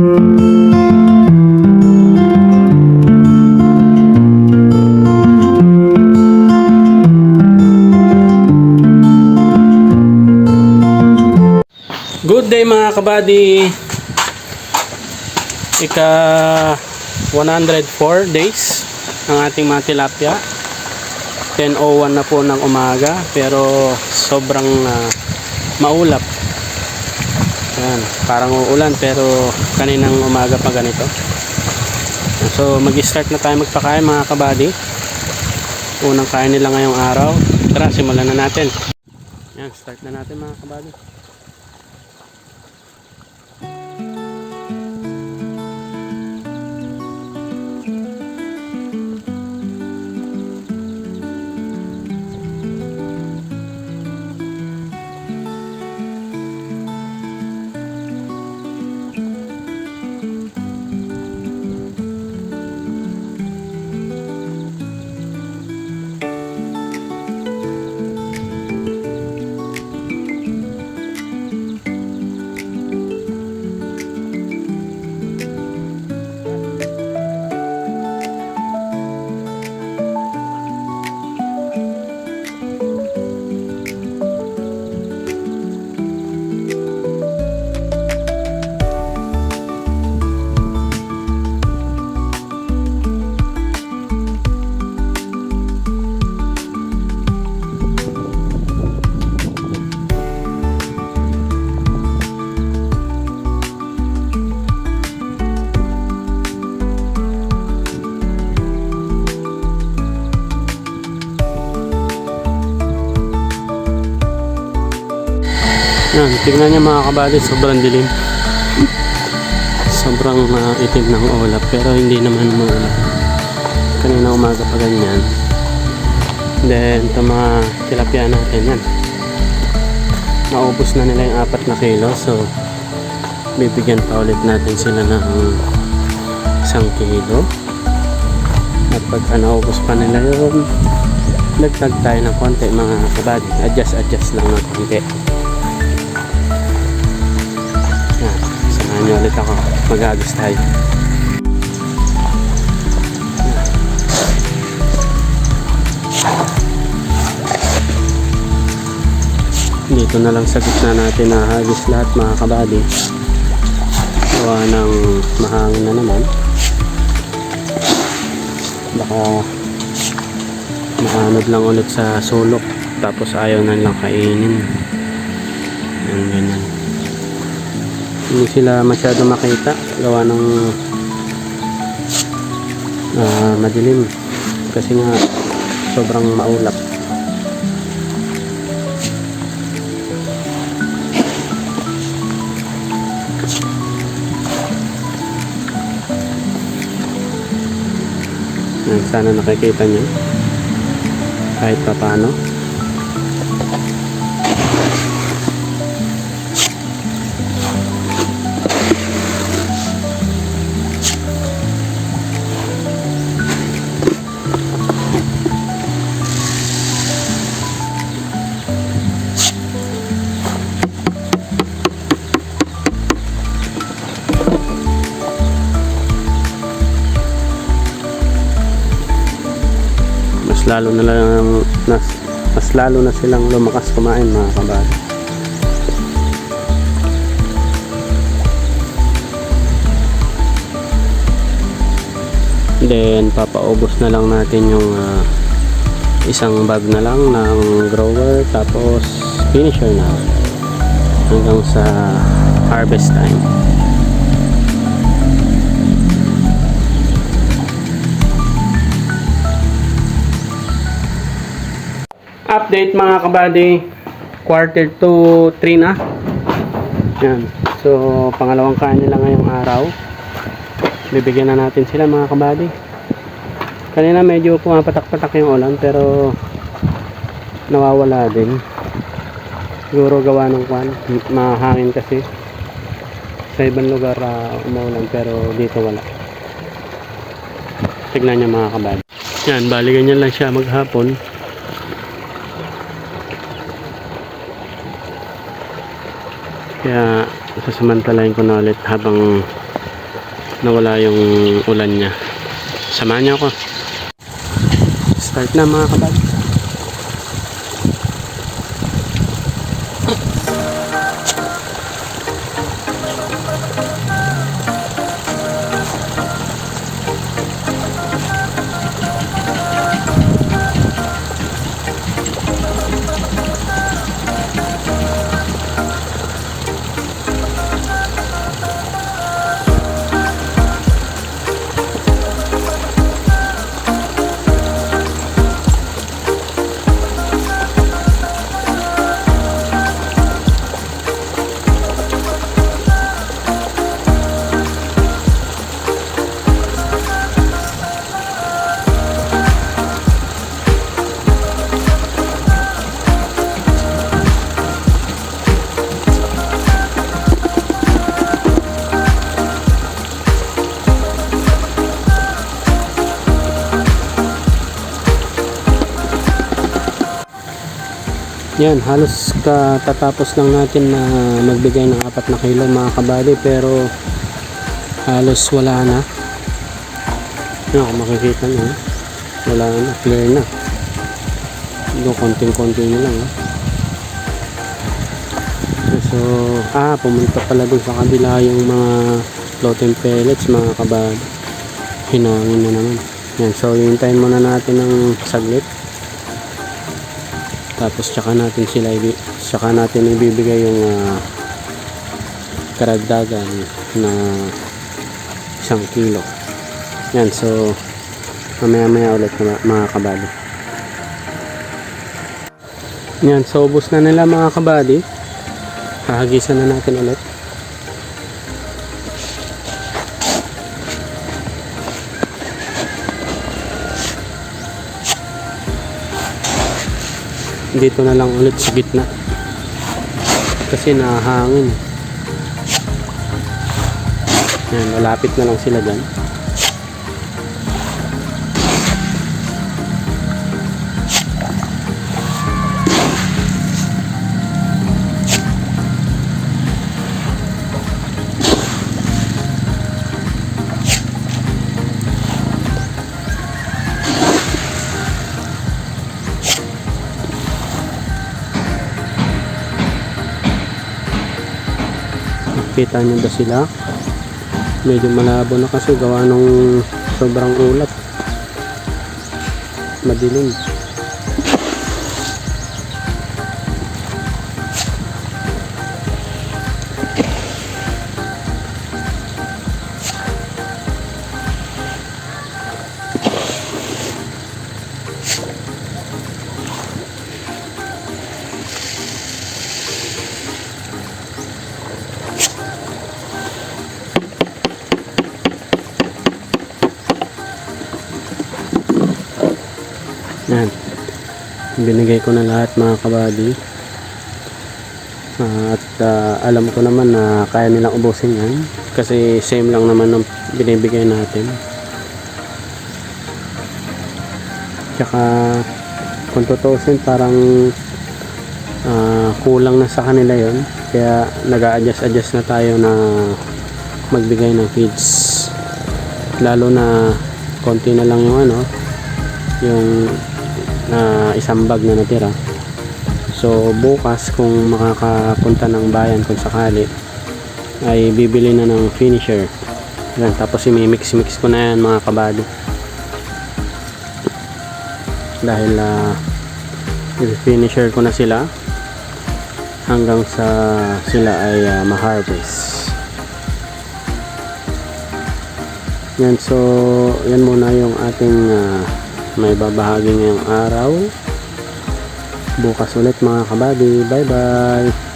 Good day mga kabady. Ika 104 days ang ating mga tilapia. 10:01 na po ng umaga pero sobrang maulap. Ayan, parang uulan pero kaninang umaga pa ganito. So mag-start na tayo magpakain mga kabady. Unang kain nila ngayong araw. Tara, simulan na natin. Ayan, start na natin mga kabady. Yan, tignan niyo mga kabady, sobrang dilim. Sobrang itim ng ulap pero hindi naman maulap. Kanina umaga pa ganyan. Then ito mga tilapia natin yan. Naubos na nila yung 4 na kilo. So bibigyan pa ulit natin sila ng 1 kilo. At pagka naubos pa nila yun, nagtag tayo ng konti mga kabady. Adjust lang ng konti. Samahan nyo ulit ako, mag-agos tayo. Dito na lang sa gitna natin nahagis lahat mga kabady. Gawa ng mahangin na naman. Baka maanod lang ulit sa sulok tapos ayaw na lang kainin. Yan, ganyan. Hindi sila masyado makita gawa ng madilim kasi nga sobrang maulap. Sana nakikita nyo kahit pa paano. Mas lalo na silang lumakas kumain mga kabady. Then papaubos na lang natin yung isang bag na lang ng grower tapos finisher na hanggang sa harvest time. Update mga kabady, quarter to 3 na. Yan. So pangalawang kain nila ngayong araw. Bibigyan na natin sila mga kabady. Kanina medyo pumapatak-patak yung ulan pero nawawala din. Siguro gawa ng mahangin kasi sa ibang lugar umuulan pero dito wala. Tignan nyo mga kabady. Yan, bali ganyan lang siya maghapon. Kaya sasamantalahin ko na ulit habang nawala yung ulan niya. Samahan niyo ako. Start na mga kabady. Yan, halos katatapos lang natin na magbigay ng 4 na kilo mga kabady, pero halos wala na. Yan, kung makikita nyo, wala na, clear na. Doon konting-konti na lang. So, pumunta pala doon sa kabila yung mga floating pellets mga kabady. Hinangin na naman. Yan, so hintayin muna natin ng saglit. Tapos tsaka natin ibibigay yung karagdagan na 1 kilo. Yan, so mamaya ulit mga kabady. Yan, so ubos na nila mga kabady. Hahagisan na natin ulit. Dito na lang ulit sa gitna kasi nahangin. Yan, malapit na lang sila dyan. Kita nyo ba sila? Medyo malabo na kasi gawa nung sobrang ulat, madilim. Yan, binigay ko na lahat mga kabady. At alam ko naman na kaya nilang ubusin yan kasi same lang naman ng binibigay natin. Tsaka kung tutusin parang kulang na sa kanila yon, kaya nag-a-adjust na tayo na magbigay ng feeds, lalo na konti na lang yung yung isang bag na natira. So bukas kung makakapunta ng bayan kung sakali, ay bibili na ng finisher. Yan, tapos i-mix ko na yan mga kabady, dahil i-finisher ko na sila hanggang sa sila ay ma-harvest. Yan, so yan muna yung ating may babahagi ngayong araw. Bukas ulit mga kabady. Bye bye.